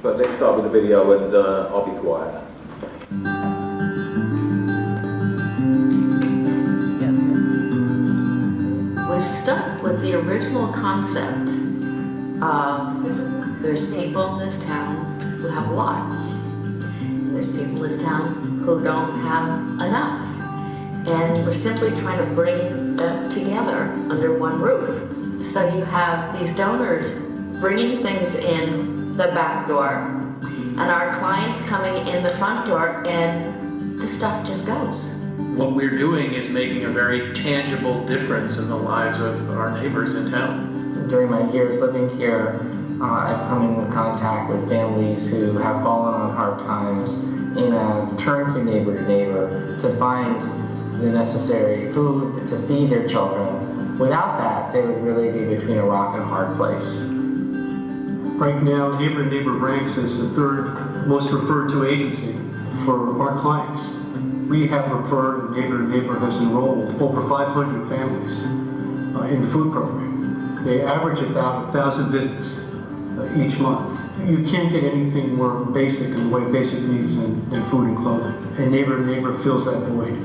But let's start with the video and I'll be quiet. We've stuck with the original concept of there's people in this town who have a lot. And there's people in this town who don't have enough. And we're simply trying to bring them together under one roof. So you have these donors bringing things in the back door and our clients coming in the front door, and the stuff just goes. What we're doing is making a very tangible difference in the lives of our neighbors in town. During my years living here, I've come in contact with families who have fallen on hard times and have turned to neighbor to find the necessary food to feed their children. Without that, they would really be between a rock and a hard place. Right now, Neighbor to Neighbor ranks as the third most referred to agency for our clients. We have referred, and Neighbor to Neighbor has enrolled over 500 families in the food program. They average about 1,000 visits each month. You can't get anything more basic in the way basic needs than food and clothing. And Neighbor to Neighbor fills that void.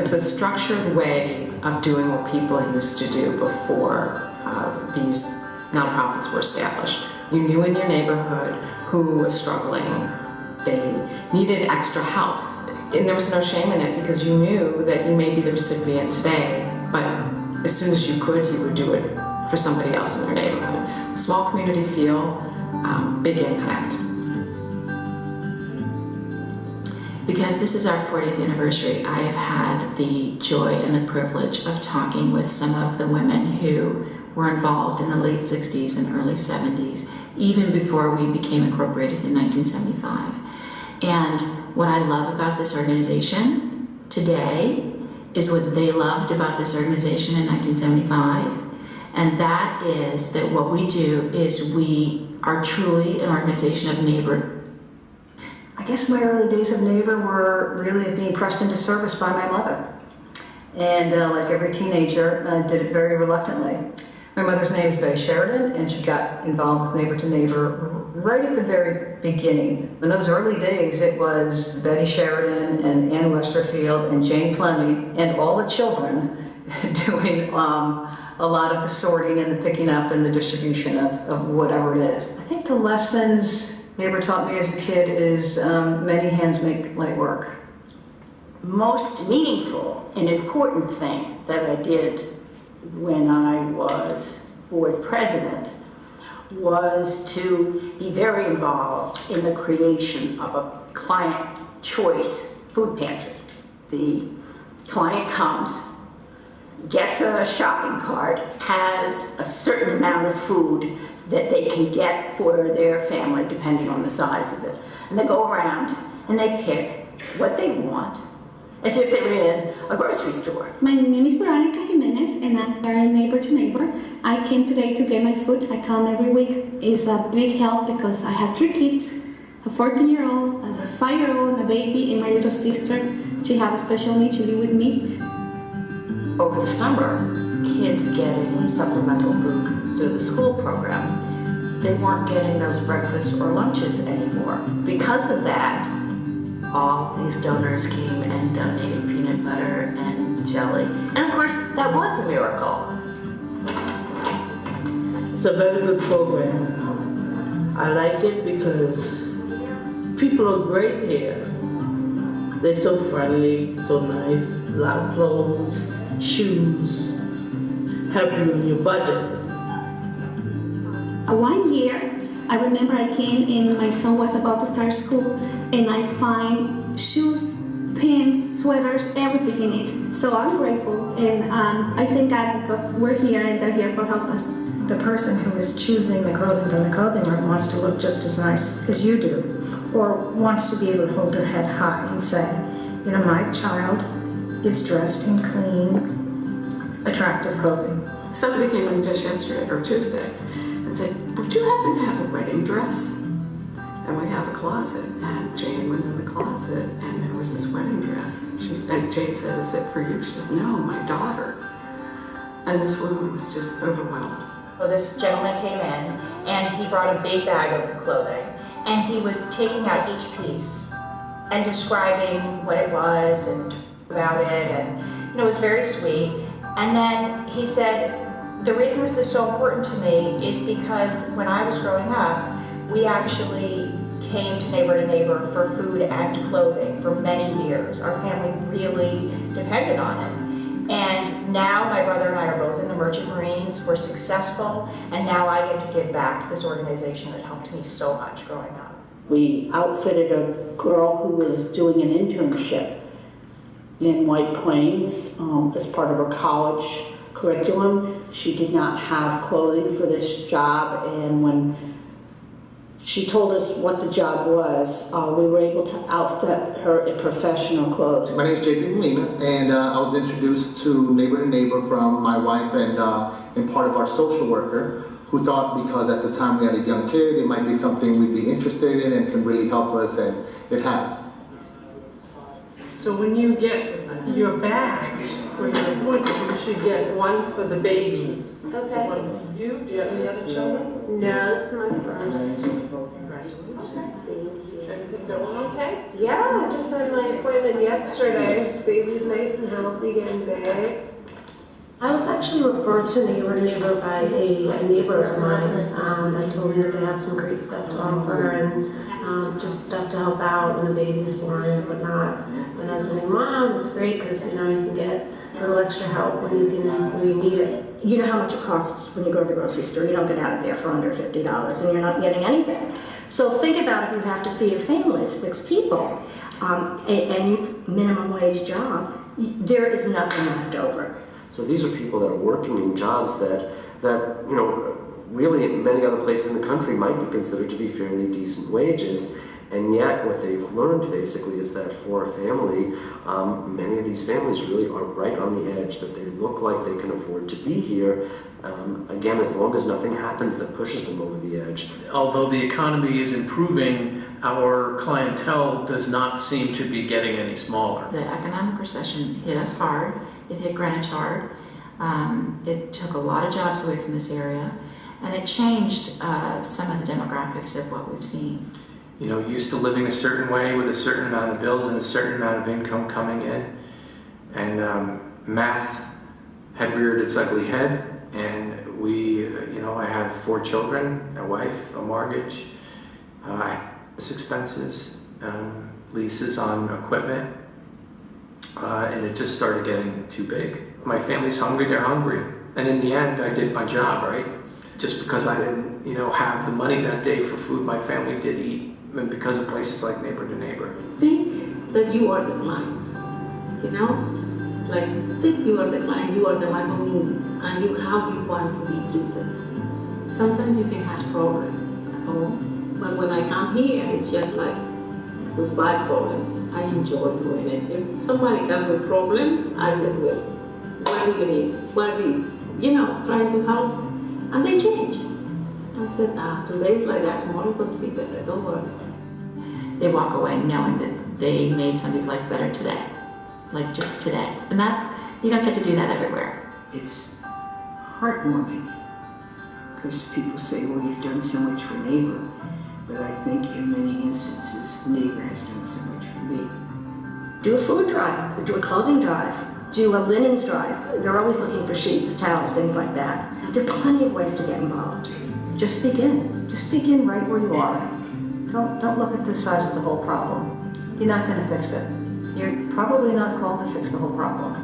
It's a structured way of doing what people used to do before these nonprofits were established. You knew in your neighborhood who was struggling. They needed extra help. And there was no shame in it because you knew that you may be the recipient today, but as soon as you could, you would do it for somebody else in your neighborhood. Small community feel, big impact. Because this is our 40th anniversary, I have had the joy and the privilege of talking with some of the women who were involved in the late 60s and early 70s, even before we became incorporated in 1975. And what I love about this organization today is what they loved about this organization in 1975. And that is that what we do is we are truly an organization of neighbor. I guess my early days of neighbor were really being pressed into service by my mother. And like every teenager, did it very reluctantly. My mother's name is Betty Sheridan, and she got involved with Neighbor to Neighbor right at the very beginning. In those early days, it was Betty Sheridan and Ann Westerfield and Jane Fleming and all the children doing a lot of the sorting and the picking up and the distribution of whatever it is. I think the lessons Neighbor taught me as a kid is many hands make light work. Most meaningful and important thing that I did when I was board president was to be very involved in the creation of a client choice food pantry. The client comes, gets a shopping cart, has a certain amount of food that they can get for their family depending on the size of it. And they go around and they pick what they want as if they were in a grocery store. My name is Veronica Jimenez and I'm very neighbor to neighbor. I came today to get my food. I come every week. It's a big help because I have 3 kids, a 14-year-old, a 5-year-old, and a baby, and my little sister. She has a special needs. She lives with me. Over the summer, kids getting supplemental food through the school program, they weren't getting those breakfasts or lunches anymore. Because of that, all these donors came and donated peanut butter and jelly. And of course, that was a miracle. It's a very good program. I like it because people are great here. They're so friendly, so nice. A lot of clothes, shoes, help you in your budget. 1 year, I remember I came and my son was about to start school and I find shoes, pins, sweaters, everything he needs. So I'm grateful and I thank God because we're here and they're here for help us. The person who is choosing the clothing from the clothing room wants to look just as nice as you do, or wants to be able to hold their head high and say, you know, my child is dressed in clean, attractive clothing. Somebody came in just yesterday or Tuesday and said, would you happen to have a wedding dress? And we have a closet, and Jane went in the closet and there was this wedding dress. And Jane said, is it for you? She says, no, my daughter. And this woman was just overwhelmed. Well, this gentleman came in and he brought a big bag of clothing and he was taking out each piece and describing what it was and about it, and it was very sweet. And then he said, the reason this is so important to me is because when I was growing up, we actually came to Neighbor for food and clothing for many years. Our family really depended on it. And now my brother and I are both in the Merchant Marines. We're successful, and now I get to give back to this organization that helped me so much growing up. We outfitted a girl who was doing an internship in White Plains as part of her college curriculum. She did not have clothing for this job, and when she told us what the job was, we were able to outfit her in professional clothes. My name is JP Molina, and I was introduced to Neighbor from my wife and part of our social worker, who thought because at the time we had a young kid, it might be something we'd be interested in and can really help us, and it has. So when you get your bags for your appointment, you should get one for the baby. Okay. One for you. Do you have any other children? No, this is my first. Congratulations. Is everything going okay? Yeah, I just had my appointment yesterday. Baby's nice and healthy, getting big. I was actually referred to Neighbor by a neighbor of mine that told me that they have some great stuff to offer and just stuff to help out when the baby's born and whatnot. And as a new mom, it's great because you can get a little extra help when you need it. You know how much it costs when you go to the grocery store. You don't get out of there for under $50 and you're not getting anything. So think about if you have to feed a family of 6 people and you minimum wage job, there is nothing left over. So these are people that are working in jobs that really in many other places in the country might be considered to be fairly decent wages. And yet what they've learned basically is that for a family, many of these families really are right on the edge, that they look like they can afford to be here. Again, as long as nothing happens that pushes them over the edge. Although the economy is improving, our clientele does not seem to be getting any smaller. The economic recession hit us hard. It hit Greenwich hard. It took a lot of jobs away from this area, and it changed some of the demographics of what we've seen. Used to living a certain way with a certain amount of bills and a certain amount of income coming in. And math had reared its ugly head, and I have 4 children, a wife, a mortgage, expenses, leases on equipment, and it just started getting too big. My family's hungry, they're hungry. And in the end, I did my job, right? Just because I didn't, have the money that day for food, my family did eat. And because of places like Neighbor to Neighbor. Think that you are the client, Like, think you are the client, you are the one who needs, and how you want to be treated. Sometimes you can have problems at home, but when I come here, it's just like with bad problems. I enjoy doing it. If somebody comes with problems, I just will. What do you need? What is? Trying to help, and they change. I said, today's like that, tomorrow going to be better, don't worry. They walk away knowing that they made somebody's life better today, like just today. And you don't get to do that everywhere. It's heartwarming, because people say, well, you've done so much for Neighbor, but I think in many instances, Neighbor has done so much for me. Do a food drive, do a clothing drive, do a linens drive. They're always looking for sheets, towels, things like that. There are plenty of ways to get involved. Just begin. Just begin right where you are. Don't look at the size of the whole problem. You're not going to fix it. You're probably not called to fix the whole problem.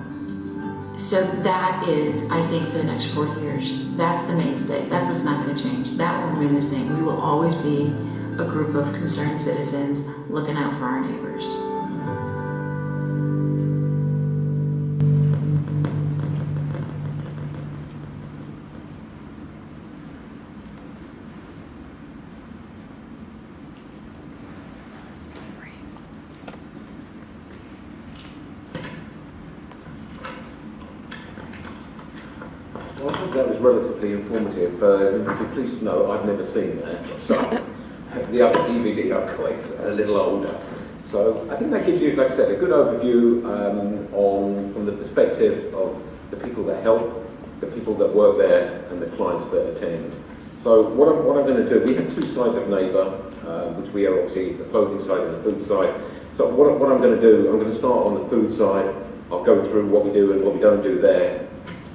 So that is, I think, for the next 4 years, that's the mainstay. That's what's not going to change. That will remain the same. We will always be a group of concerned citizens looking out for our neighbors. Well, I think that was relatively informative. Be pleased to know I've never seen that. So the other DVD I've got is a little older. So I think that gives you, like I said, a good overview from the perspective of the people that help, the people that work there, and the clients that attend. So what I'm going to do, we have two sides of Neighbour, which we are obviously the clothing side and the food side. So what I'm going to do, I'm going to start on the food side. I'll go through what we do and what we don't do there,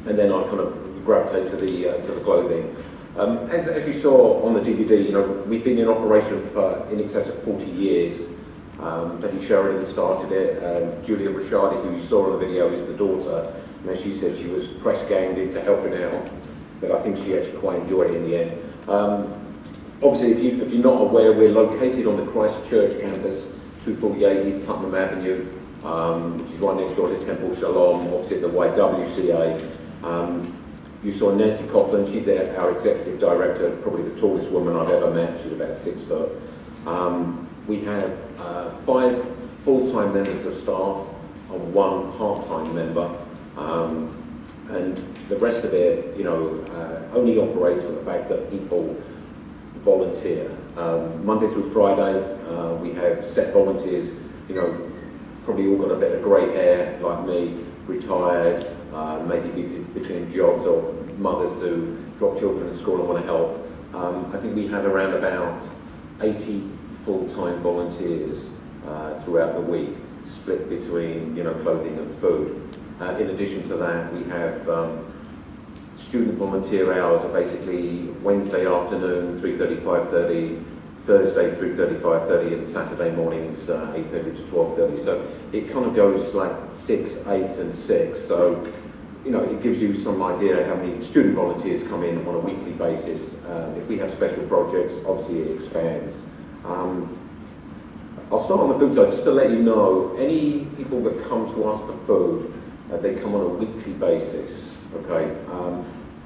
and then I'll kind of gravitate to the clothing. As you saw on the DVD, you know, we've been in operation for in excess of 40 years. Betty Sheridan started it. Julia Rashadi, who you saw on the video, is the daughter. And as she said, she was press ganged into helping out, but I think she actually quite enjoyed it in the end. Obviously, if you're not aware, we're located on the Christchurch campus, 248 East Putnam Avenue, which is right next door to Temple Shalom, opposite the YWCA. You saw Nancy Coughlin, she's our executive director, probably the tallest woman I've ever met, she's about 6 foot. We have 5 full-time members of staff and 1 part-time member, and the rest of it, you know, only operates for the fact that people volunteer. Monday through Friday, we have set volunteers, you know, probably all got a bit of grey hair like me, retired, maybe between jobs or mothers who drop children at school and want to help. I think we have around about 80 full-time volunteers throughout the week, split between, you know, clothing and food. In addition to that, we have student volunteer hours are basically Wednesday afternoon, 3:30, 5:30, Thursday, 3:30, 5:30, and Saturday mornings, 8:30 to 12:30. So it kind of goes like 6, 8, and 6. So, you know, it gives you some idea how many student volunteers come in on a weekly basis. If we have special projects, obviously it expands. I'll start on the food side just to let you know, any people that come to us for food, they come on a weekly basis, okay?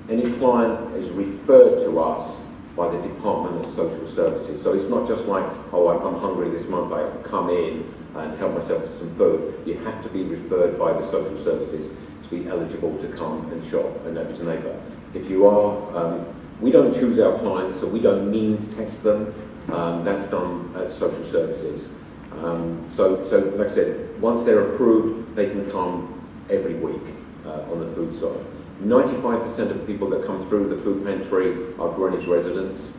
Any client is referred to us by the Department of Social Services. So it's not just like, oh, I'm hungry this month, I come in and help myself to some food. You have to be referred by the social services to be eligible to come and shop at Neighbour to Neighbour. If you are, we don't choose our clients, so we don't means test them. That's done at social services. So like I said, once they're approved, they can come every week on the food side. 95% of the people that come through the food pantry are Greenwich residents.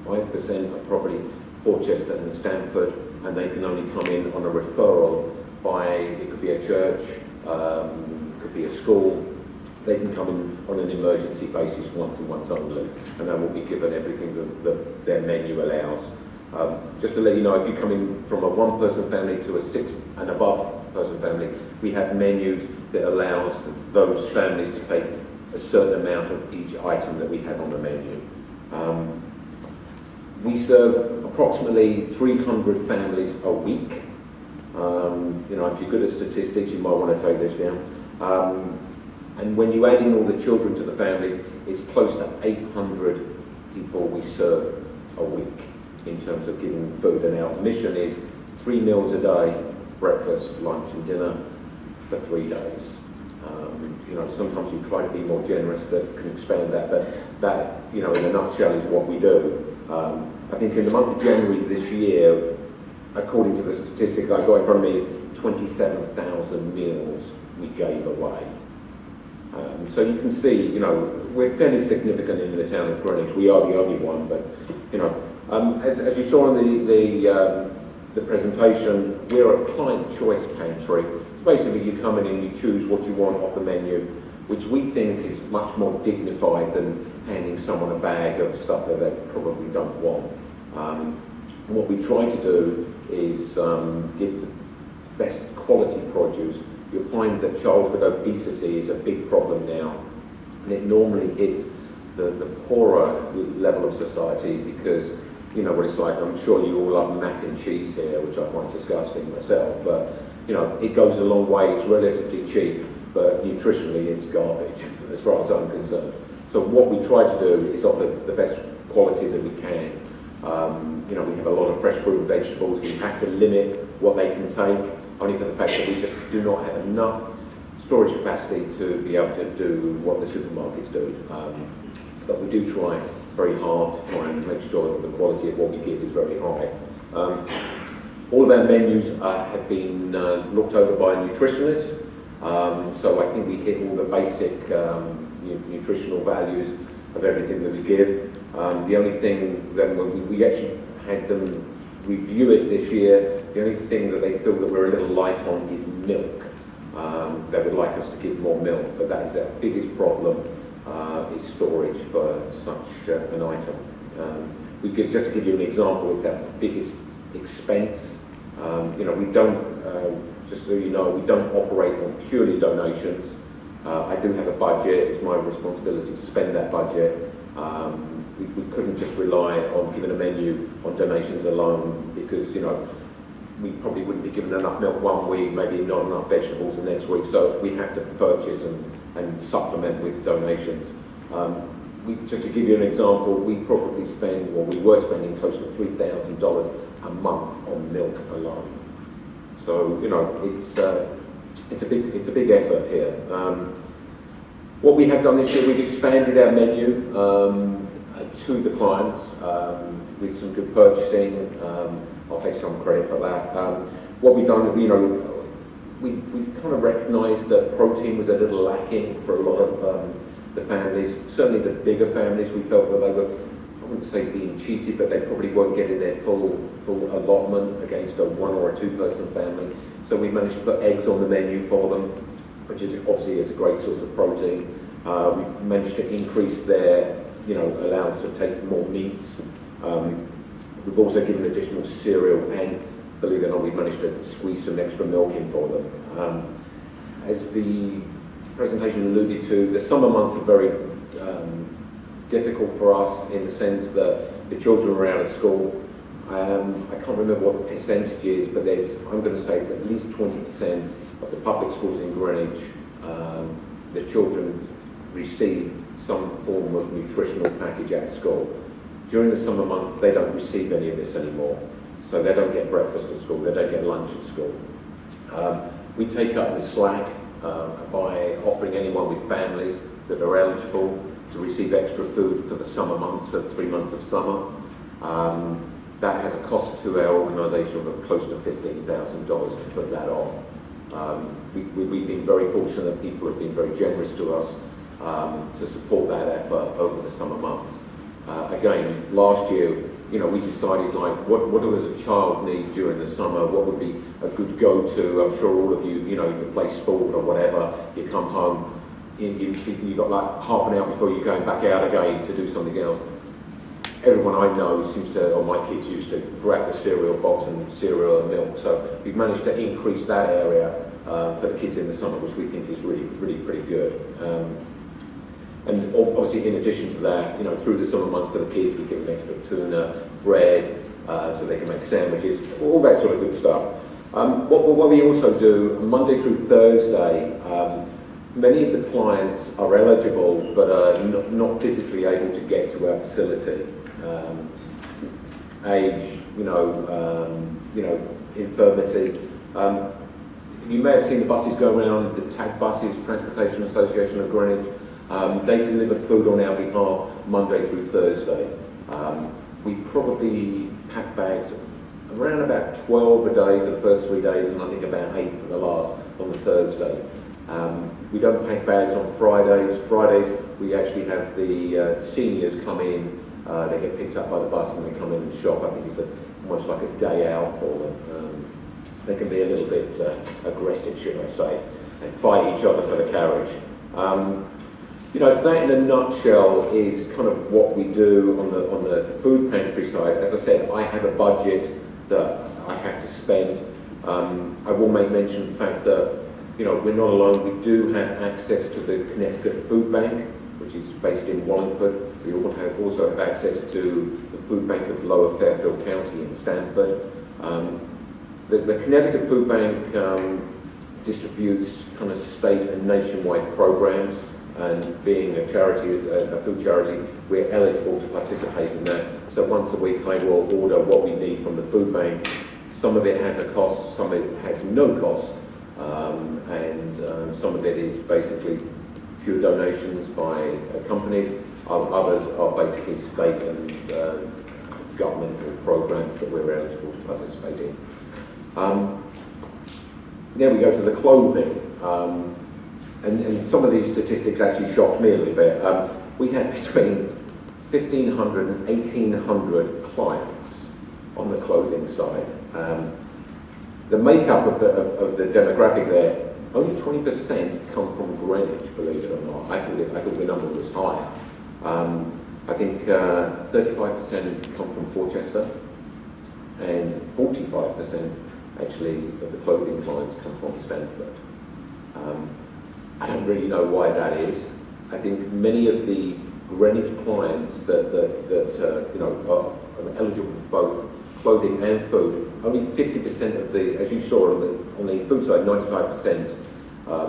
5% are probably Portchester and Stamford, and they can only come in on a referral by, it could be a church, could be a school. They can come in on an emergency basis once and once only, and they will be given everything that their menu allows. Just to let you know, if you come in from a 1-person family to a 6 and above person family, we have menus that allows those families to take a certain amount of each item that we have on the menu. We serve approximately 300 families a week. You know, if you're good at statistics, you might want to take this down. And when you add in all the children to the families, it's close to 800 people we serve a week in terms of giving food. And our mission is 3 meals a day, breakfast, lunch and dinner, for 3 days. You know, sometimes we try to be more generous, that can expand that, but that, you know, in a nutshell is what we do. I think in the month of January this year, according to the statistic I got in front of me, is 27,000 meals we gave away. So you can see, you know, we're fairly significant in the town of Greenwich. We are the only one, but, you know, as you saw in the presentation, we're a client choice pantry. So basically you come in and you choose what you want off the menu, which we think is much more dignified than handing someone a bag of stuff that they probably don't want. What we try to do is give the best quality produce. You'll find that childhood obesity is a big problem now, and it normally hits the poorer level of society because, you know what it's like. I'm sure you all love mac and cheese here, which I find disgusting myself, but, you know, it goes a long way. It's relatively cheap, but nutritionally it's garbage as far as I'm concerned. So what we try to do is offer the best quality that we can. You know, we have a lot of fresh fruit and vegetables. We have to limit what they can take, only for the fact that we just do not have enough storage capacity to be able to do what the supermarkets do. But we do try very hard to try and make sure that the quality of what we give is very high. All of our menus have been looked over by a nutritionist, so I think we hit all the basic nutritional values. of everything that we give. The only thing then when we actually had them review it this year, the only thing that they feel that we're a little light on is milk. They would like us to give more milk, but that is our biggest problem, is storage for such an item. Just to give you an example, it's our biggest expense. We don't, just so you know, we don't operate on purely donations. I do have a budget. It's my responsibility to spend that budget. We couldn't just rely on giving a menu on donations alone, because we probably wouldn't be given enough milk one week, maybe not enough vegetables the next week. So we have to purchase and supplement with donations. Just to give you an example, we probably spend, or we were spending close to $3,000 a month on milk alone. So it's a big effort here. What we have done this year, we've expanded our menu to the clients with some good purchasing. I'll take some credit for that. What we've done, we kind of recognised that protein was a little lacking for a lot of the families. Certainly the bigger families, we felt that they were, I wouldn't say being cheated, but they probably weren't getting their full allotment against a 1 or a 2 person family. So we managed to put eggs on the menu for them, which is obviously is a great source of protein. We've managed to increase their allowance to take more meats. We've also given additional cereal, and believe it or not, we've managed to squeeze some extra milk in for them. As the presentation alluded to, the summer months are very difficult for us in the sense that the children are out of school. I can't remember what the percentage is, but I'm going to say it's at least 20% of the public schools in Greenwich, the children receive some form of nutritional package at school. During the summer months, they don't receive any of this anymore. So they don't get breakfast at school, they don't get lunch at school. We take up the slack by offering anyone with families that are eligible to receive extra food for the summer months, for the 3 months of summer. That has a cost to our organisation of close to $15,000 to put that on. We've been very fortunate that people have been very generous to us to support that effort over the summer months. Again, last year, we decided what does a child need during the summer? What would be a good go-to? I'm sure all of you, you play sport or whatever. You come home, you've got like half an hour before you're going back out again to do something else. Everyone I know seems to, or my kids used to, grab the cereal box and cereal and milk. So we've managed to increase that area for the kids in the summer, which we think is really, really pretty good. And obviously, in addition to that, through the summer months for the kids, we give them extra tuna, bread, so they can make sandwiches, all that sort of good stuff. What we also do, Monday through Thursday, many of the clients are eligible but are not physically able to get to our facility. Age, infirmity. You may have seen the buses go around, the TAG buses, Transportation Association of Greenwich. They deliver food on our behalf Monday through Thursday. We probably pack bags around about 12 a day for the first 3 days, and I think about 8 for the last on the Thursday. We don't pack bags on Fridays. Fridays we actually have the seniors come in. They get picked up by the bus and they come in and shop. I think it's almost like a day out for them. They can be a little bit aggressive, should I say. They fight each other for the carriage. That in a nutshell is kind of what we do on the food pantry side. As I said, I have a budget that I have to spend. I will make mention of the fact that we're not alone. We do have access to the Connecticut Food Bank, which is based in Wallingford. We also have access to the Food Bank of Lower Fairfield County in Stamford. The Connecticut Food Bank distributes kind of state and nationwide programs, and being a charity, a food charity, we're eligible to participate in that. So once a week I will order what we need from the food bank. Some of it has a cost, some of it has no cost, and some of it is basically pure donations by companies. Others are basically state and governmental programs that we're eligible to participate in. Now we go to the clothing. And some of these statistics actually shocked me a little bit. we had between 1,500 and 1,800 clients on the clothing side. The makeup of the demographic there, only 20% come from Greenwich, believe it or not. I thought the number was higher. I think 35% come from Portchester, and 45% actually of the clothing clients come from Stanford. I don't really know why that is. I think many of the Greenwich clients that are eligible for both clothing and food, only 50% of the, as you saw on the food side, 95%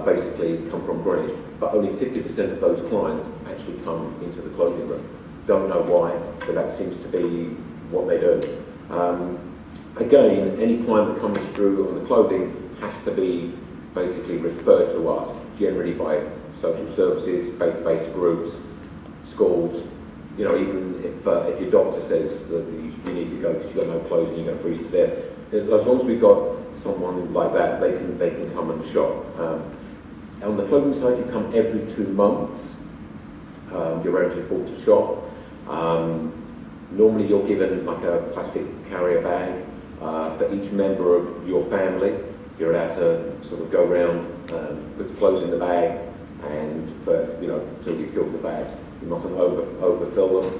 basically come from Greenwich, but only 50% of those clients actually come into the clothing room. Don't know why, but that seems to be what they do. Again, any client that comes through on the clothing has to be basically referred to us, generally by social services, faith-based groups, schools. You know, even if your doctor says that you need to go because you've got no clothes and you're going to freeze to death, as long as we've got someone like that, they can come and shop. On the clothing side, you come every 2 months. You're eligible to shop. Normally, you're given like a plastic carrier bag for each member of your family. You're allowed to sort of go around, put the clothes in the bag, and until you fill the bags. You mustn't overfill them.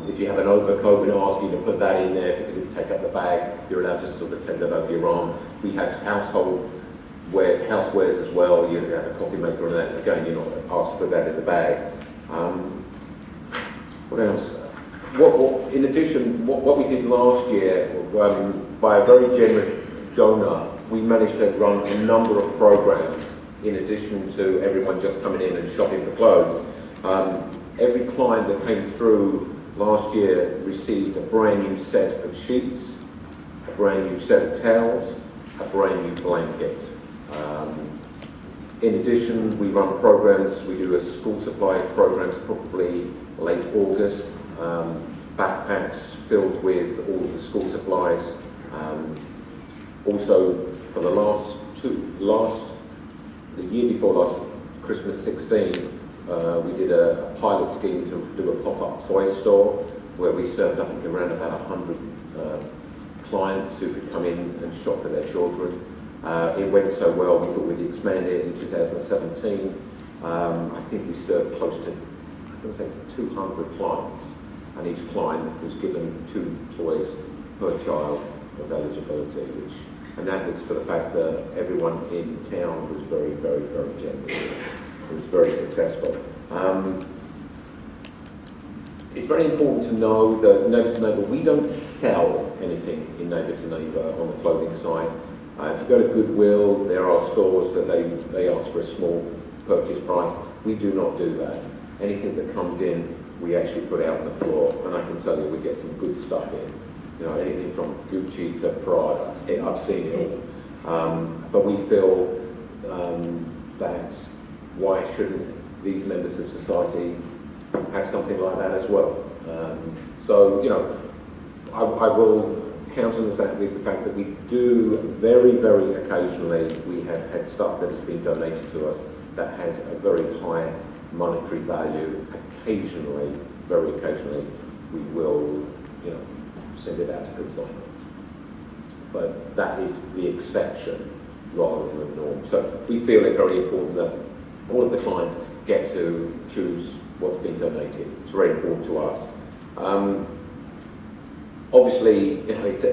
If you have an overcoat, we don't ask you to put that in there because it'll take up the bag. You're allowed to sort of take that over your arm. We have housewares as well. You have a coffee maker and that. Again, you're not asked to put that in the bag. What else? In addition, what we did last year, by a very generous donor, we managed to run a number of programs in addition to everyone just coming in and shopping for clothes. Every client that came through last year received a brand new set of sheets, a brand new set of towels, a brand new blanket. In addition, we run programs. We do a school supply programs, probably late August. Backpacks filled with all of the school supplies. Also, for the year before last, Christmas 16, we did a pilot scheme to do a pop-up toy store where we served, I think, around about 100 clients who could come in and shop for their children. It went so well, we thought we'd expand it in 2017. I think we served close to, I'm going to say, 200 clients, and each client was given 2 toys per child of eligibility, and that was for the fact that everyone in town was very, very, very generous. It was very successful. It's very important to know that Neighbour to Neighbour, we don't sell anything in Neighbour to Neighbour on the clothing side. If you go to Goodwill, there are stores that they ask for a small purchase price. We do not do that. Anything that comes in, we actually put out on the floor, and I can tell you we get some good stuff in. You know, anything from Gucci to Prada, I've seen it all. But we feel that why shouldn't these members of society have something like that as well? So, you know, I will countenance that with the fact that we do very, very occasionally, we have had stuff that has been donated to us that has a very high monetary value. Occasionally, very occasionally, we will, you know, send it out to consignment. But that is the exception rather than the norm. So we feel it very important that all of the clients get to choose what's been donated. It's very important to us. Obviously, you know, it's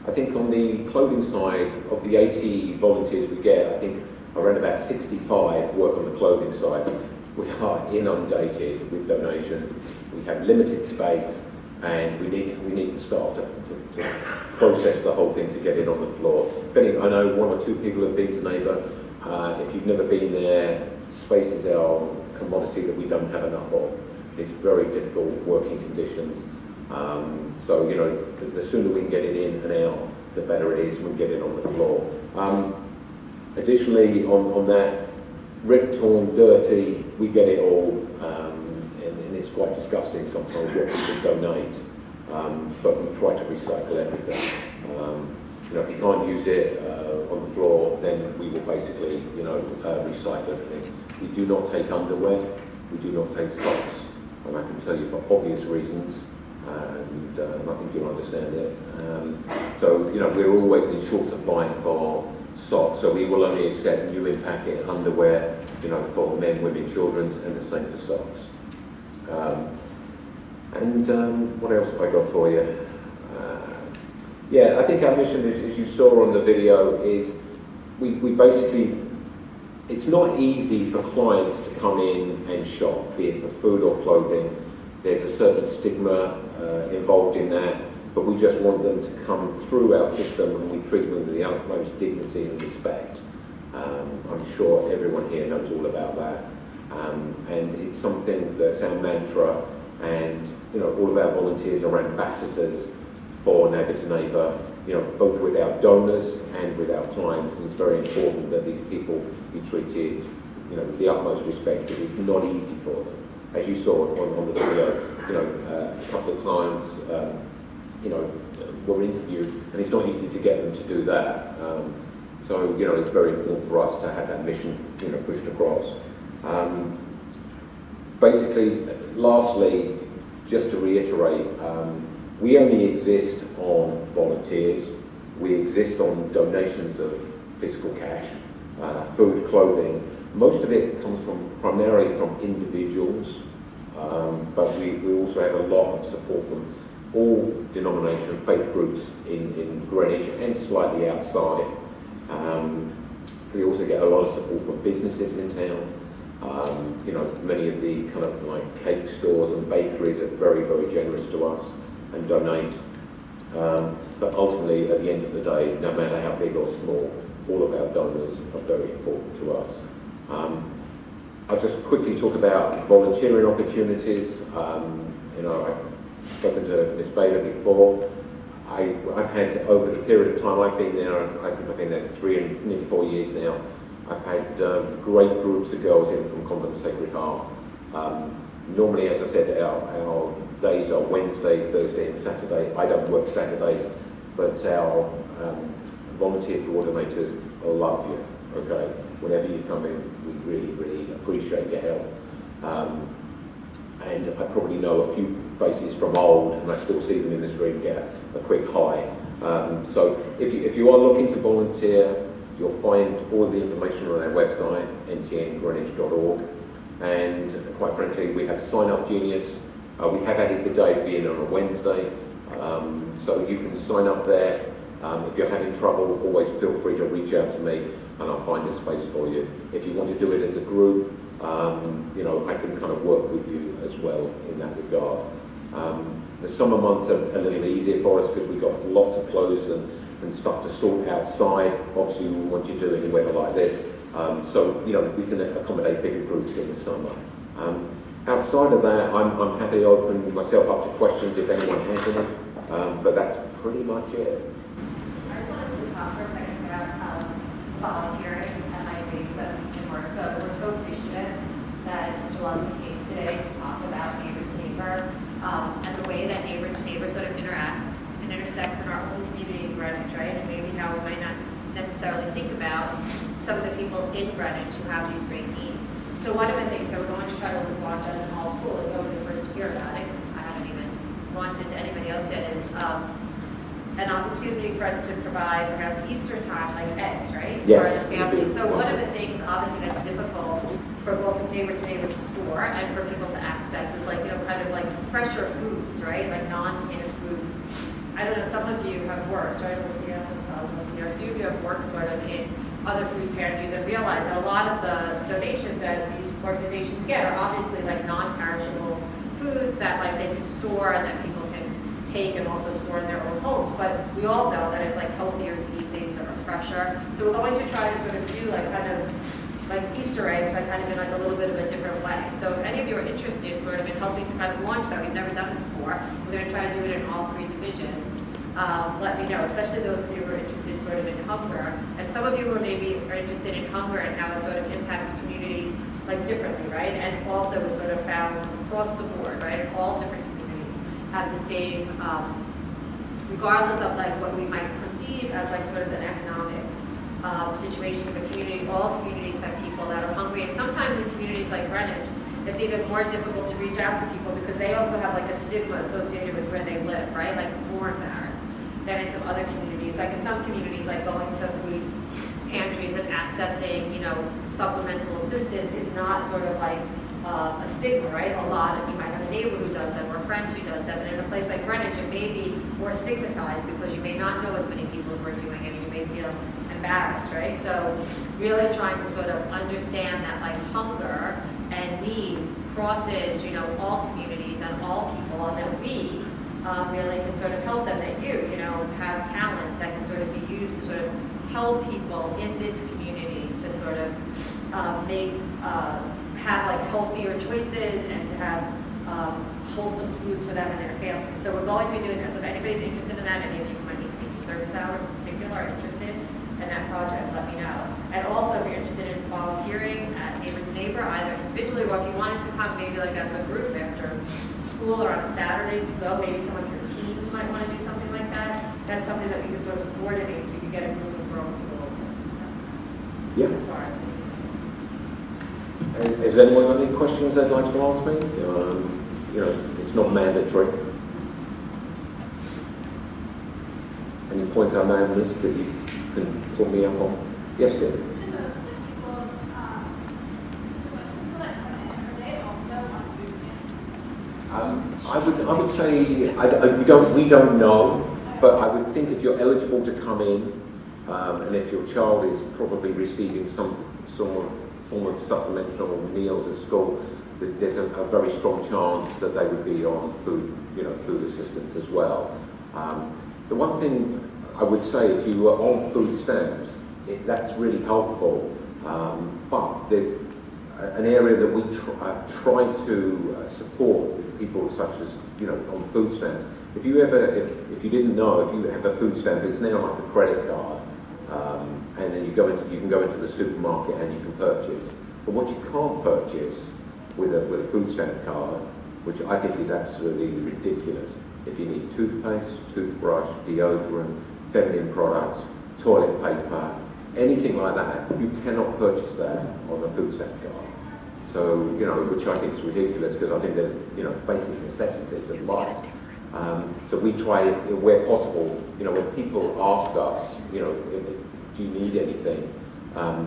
I think on the clothing side, of the 80 volunteers we get, I think around about 65 work on the clothing side. We are inundated with donations. We have limited space, and we need the staff to process the whole thing to get it on the floor. I know 1 or 2 people have been to Neighbour. If you've never been there, space is our commodity that we don't have enough of. It's very difficult working conditions. So, you know, the sooner we can get it in and out, the better it is. We can get it on the floor. Additionally, on that, ripped, torn, dirty, we get it all, and it's quite disgusting sometimes what people donate. But we try to recycle everything. You know, if you can't use it on the floor, then we will basically, you know, recycle everything. We do not take underwear. we do not take socks, and I can tell you for obvious reasons, and I think you'll understand it. So, you know, we're always in short supply for socks, so we will only accept new in-packet underwear, you know, for men, women, children, and the same for socks. What else have I got for you? Yeah, I think our mission, as you saw on the video, is we basically, it's not easy for clients to come in and shop, be it for food or clothing. There's a certain stigma involved in that, but we just want them to come through our system and we treat them with the utmost dignity and respect. I'm sure everyone here knows all about that. And it's something that's our mantra, and you know, all of our volunteers are ambassadors for Neighbour to Neighbour, you know, both with our donors and with our clients, and it's very important that these people be treated, you know, with the utmost respect, because it's not easy for them. As you saw on the video, you know, a couple of clients, you know, were interviewed, and it's not easy to get them to do that. So, you know, it's very important for us to have that mission, you know, pushed across. Basically, lastly, just to reiterate, we only exist on volunteers. We exist on donations of physical cash, food, clothing. Most of it comes primarily from individuals, but we also have a lot of support from all denomination faith groups in Greenwich and slightly outside. We also get a lot of support from businesses in town. You know, many of the kind of like cake stores and bakeries are very, very generous to us and donate. But ultimately, at the end of the day, no matter how big or small, all of our donors are very important to us. I'll just quickly talk about volunteering opportunities. You know, I've spoken to Ms. Baylor before. I've had, over the period of time I've been there, I think I've been there 3 and nearly 4 years now, I've had great groups of girls in from Convent of Sacred Heart. Normally, as I said, our days are Wednesday, Thursday and Saturday. I don't work Saturdays, but our volunteer coordinators love you, okay? Whenever you come in, we really, really appreciate your help. And I probably know a few faces from old, and I still see them in the street and get a quick hi. So if you are looking to volunteer, you'll find all of the information on our website, ntngreenwich.org. And quite frankly, we have Sign Up Genius. We have added the day being on a Wednesday, so you can sign up there. If you're having trouble, always feel free to reach out to me and I'll find a space for you. If you want to do it as a group, you know, I can kind of work with you as well in that regard. The summer months are a little easier for us because we've got lots of clothes and stuff to sort outside. Obviously, we want you to do it in weather like this. So, you know, we can accommodate bigger groups in the summer. Outside of that, I'm happy to open myself up to questions if anyone has any, but that's pretty much it. I just wanted to talk for a second about volunteering at my base in work. So we're so appreciative that Mr. Lawson came today to talk about Neighbor to Neighbor and the way that Neighbor to Neighbor sort of interacts and intersects in our own community in Greenwich, right? And maybe how we might not necessarily think about some of the people in Greenwich who have these great needs. So one of the things that we're going to try to launch as an all school, and you'll be the first to hear about it because I haven't even launched it to anybody else yet, is an opportunity for us to provide around Easter time, like eggs, right? Yes. For the family. So one of the things, obviously, that's difficult for both Neighbor to store and for people to access is like, you know, kind of like fresher foods, right? Like non-canned foods. I don't know, some of you have worked, right? A few of you have worked sort of in other food pantries and realize that a lot of the donations that these organizations get are obviously like non-perishable foods that like they can store and that people can take and also store in their own homes. But we all know that it's like healthier to eat things that are fresher. So we're going to try to sort of do like kind of like Easter eggs, like kind of in like a little bit of a different way. So if any of you are interested sort of in helping to kind of launch that, we've never done it before. We're going to try to do it in all 3 divisions. Let me know, especially those of you who are interested sort of in hunger. And some of you who maybe are interested in hunger and how it sort of impacts communities like differently, right? And also was sort of found across the board, right? And all different communities have the same, regardless of like what we might perceive as like sort of an economic situation of a community. All communities have people that are hungry, and sometimes in communities like Greenwich, it's even more difficult to reach out to people because they also have like a stigma associated with where they live, right? Like more embarrassed than in some other communities. Like in some communities, like going to food pantries and accessing, you know, supplemental assistance is not sort of like a stigma, right? A lot of, you might have a neighbor who does them or a friend who does them, and in a place like Greenwich, it may be more stigmatized because you may not know as many people who are doing it, and you may feel embarrassed, right? So really trying to sort of understand that like hunger and need crosses, you know, all communities and all people, and that we really can sort of help them, that you know, have talents that can sort of be used to sort of help people in this community to sort of have like healthier choices and to have wholesome foods for them and their families. So we're going to be doing that. So if anybody's interested in that, any of you who might need a service hour in particular are interested in that project, let me know. And also if you're interested in volunteering at Neighbor to Neighbor, either individually or if you wanted to come maybe like as a group after school or on a Saturday to go, maybe some of your teams might want to do something like that. That's something that we can sort of coordinate so you can get a group of girls who will. Yeah. Sorry. Has anyone got any questions they'd like to ask me? You know, it's not mandatory. Any points I may have missed that you can pull me up on? Yes, dear. I would say we don't know, but I would think if you're eligible to come in, and if your child is probably receiving some form of supplemental meals at school, that there's a very strong chance that they would be on food assistance as well. The one thing I would say, if you were on food stamps, that's really helpful. But there's an area that we try to support with people such as, you know, on food stamps. If you didn't know, if you have a food stamp, it's now like a credit card, and then you can go into the supermarket and you can purchase. But what you can't purchase with a food stamp card, which I think is absolutely ridiculous, if you need toothpaste, toothbrush, deodorant, feminine products, toilet paper, anything like that, you cannot purchase that on a food stamp card. So, you know, which I think is ridiculous because I think they're, you know, basic necessities of life. So we try, where possible, you know, when people ask us, you know, do you need anything?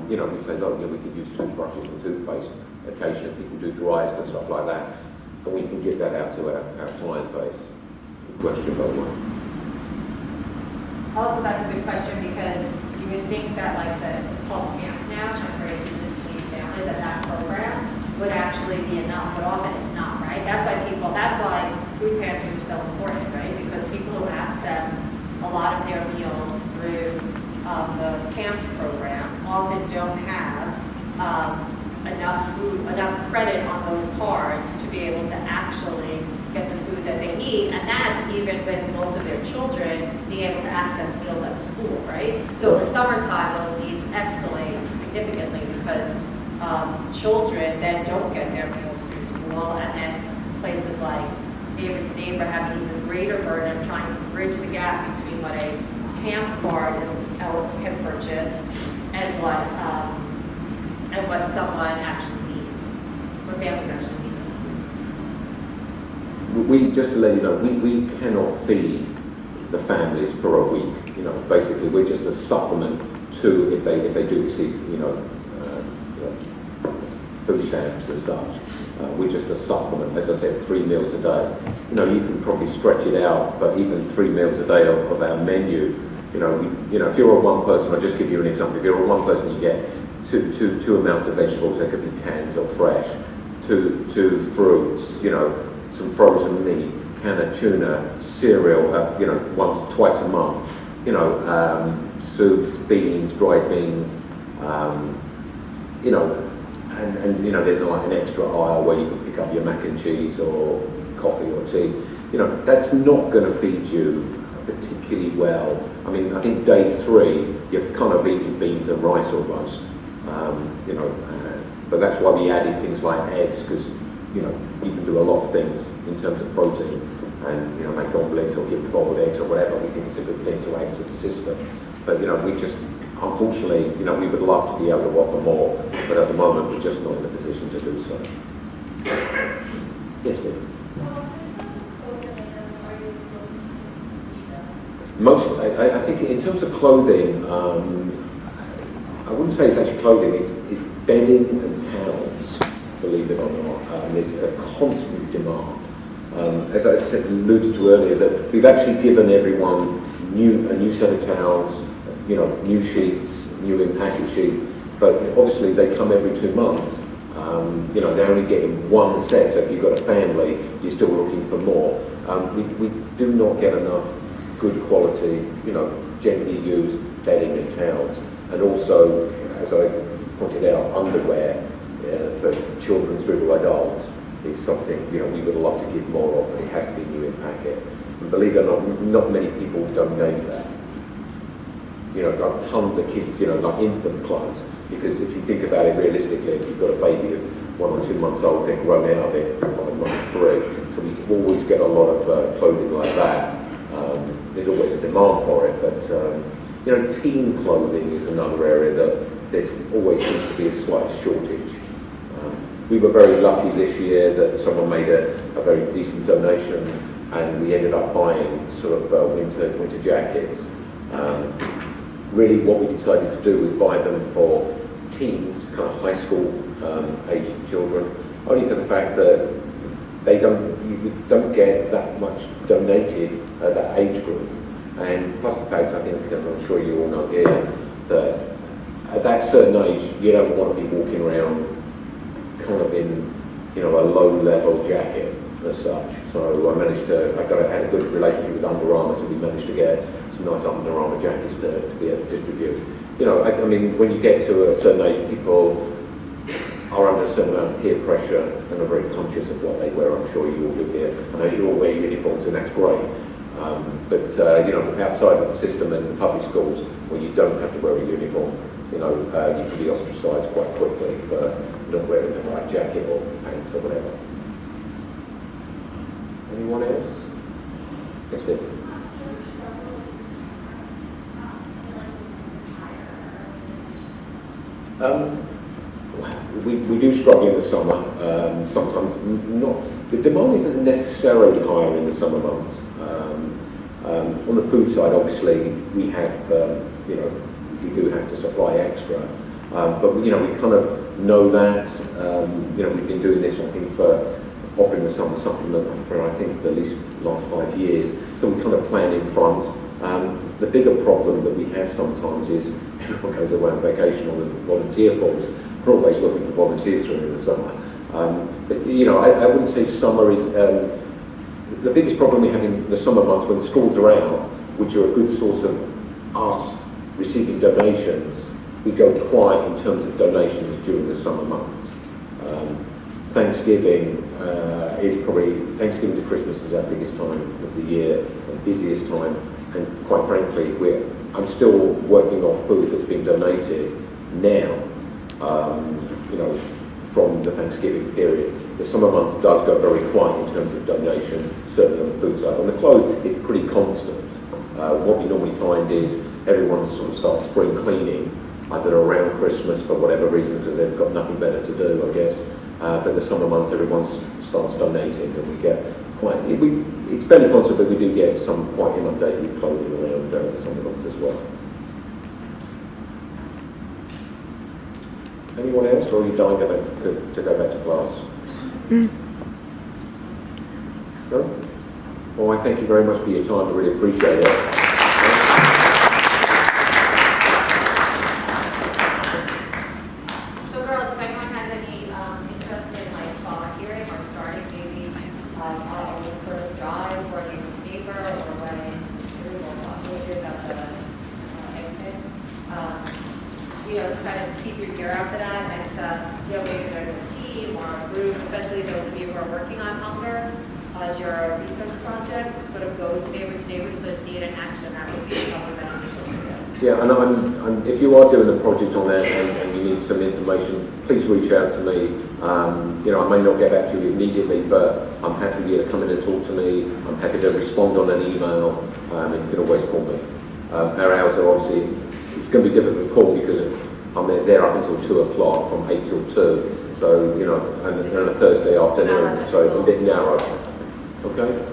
You know, we say, look, you know, we could use toothbrushes and toothpaste. Occasionally people do dries and stuff like that, and we can give that out to our client base. Good question, by the way. Also, that's a good question because you would think that like it's called TAMP now, Temporary Assistance to Needy Families, that program would actually be enough, but often it's not, right? That's why food pantries are so important, right? Because people who access a lot of their meals through the TAMP program often don't have enough credit on those cards to be able to actually get the food that they need, and that's even with most of their children being able to access meals at school, right? So in the summertime, those needs escalate significantly because children then don't get their meals through school, and then places like Neighbor to Neighbor have an even greater burden of trying to bridge the gap between what a TAMP card can purchase and what someone actually needs, what families actually need. We, just to let you know, we cannot feed the families for a week. You know, basically, we're just a supplement to if they do receive, you know, food stamps as such. We're just a supplement. As I said, 3 meals a day. You know, you can probably stretch it out, but even 3 meals a day of our menu. You know, if you're a one person, I'll just give you an example. If you're a one person, you get two amounts of vegetables. They could be cans or fresh. Two fruits. You know, some frozen meat, can of tuna, cereal. You know, twice a month. You know, soups, beans, dried beans. You know. And you know, there's like an extra aisle where you can pick up your mac and cheese or coffee or tea. You know, that's not going to feed you particularly well. I mean, I think day 3, you're kind of eating beans and rice almost. You know, but that's why we added things like eggs, because, you know, you can do a lot of things in terms of protein and, you know, make omelets or give boiled eggs or whatever. We think it's a good thing to add to the system. But, you know, we just, unfortunately, you know, we would love to be able to offer more, but at the moment we're just not in a position to do so. Yes, dear. Most, I think in terms of clothing, I wouldn't say it's actually clothing, it's bedding and towels, believe it or not. There's a constant demand. As I said, alluded to earlier, that we've actually given everyone a new set of towels, new sheets, new in-packet sheets, but obviously they come every 2 months. They're only getting one set, so if you've got a family, you're still looking for more. We do not get enough good quality, gently used bedding and towels. And also, as I pointed out, underwear for children through to adults is something, we would love to give more of, but it has to be new in packet. And believe it or not many people donate that. Like tons of kids, like infant clothes, because if you think about it realistically, if you've got a baby of 1 or 2 months old, they're grown out of it by month 3. So we always get a lot of clothing like that. There's always a demand for it, but teen clothing is another area that there's always seems to be a slight shortage. We were very lucky this year that someone made a very decent donation, and we ended up buying sort of winter jackets. Really what we decided to do was buy them for teens, kind of high school aged children, only for the fact that you don't get that much donated at that age group. And plus the fact, I think, I'm sure you all know here, that at that certain age, you don't want to be walking around kind of in, a low-level jacket as such. So I had a good relationship with Under Armour, so we managed to get some nice Under Armour jackets to be able to distribute. I mean, when you get to a certain age, people are under a certain amount of peer pressure and are very conscious of what they wear. I'm sure you all do here. I know you all wear uniforms, and that's great. But outside of the system and public schools, where you don't have to wear a uniform, you can be ostracised quite quickly for not wearing the right jacket or pants or whatever. Anyone else? Yes, Nick. We do struggle in the summer. Sometimes not. The demand isn't necessarily higher in the summer months. On the food side, obviously, we have, we do have to supply extra. But we kind of know that. We've been doing this, I think, for offering the summer supplement for, I think, the last 5 years. So we kind of plan in front. The bigger problem that we have sometimes is everyone goes away on vacation on the volunteer forms. We're always looking for volunteers through the summer. But I wouldn't say summer is the biggest problem we have in the summer months when schools are out, which are a good source of us receiving donations. We go quiet in terms of donations during the summer months. Thanksgiving Thanksgiving to Christmas is our biggest time of the year and busiest time. And quite frankly, I'm still working off food that's been donated now, from the Thanksgiving period. The summer months does go very quiet in terms of donation, certainly on the food side. On the clothes, it's pretty constant. What we normally find is everyone sort of starts spring cleaning, either around Christmas for whatever reason, because they've got nothing better to do, I guess. But the summer months, everyone starts donating, and we get it's fairly constant, but we do get some quite inundated with clothing around the summer months as well. Anyone else, or are you dying to go back to class? No? Well, I thank you very much for your time. I really appreciate it. So girls, if anyone has any interest in volunteering or starting maybe a sort of drive for a neighbor or when we will talk with you about the exit, just kind of keep your ear out for that, and maybe there's a team or a group, especially those of you who are working on hunger as your research project, sort of goes neighbor to neighbor to sort of see it in action. That would be something beneficial for you. Yeah, and if you are doing a project on that and you need some information, please reach out to me. I may not get back to you immediately, but I'm happy for you to come in and talk to me. I'm happy to respond on an email, and you can always call me. Our hours are obviously, it's going to be difficult to call because I'm there up until 2 o'clock, from 8 till 2. So, you know, and on a Thursday afternoon, so a bit narrow. Okay?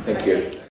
Thank you.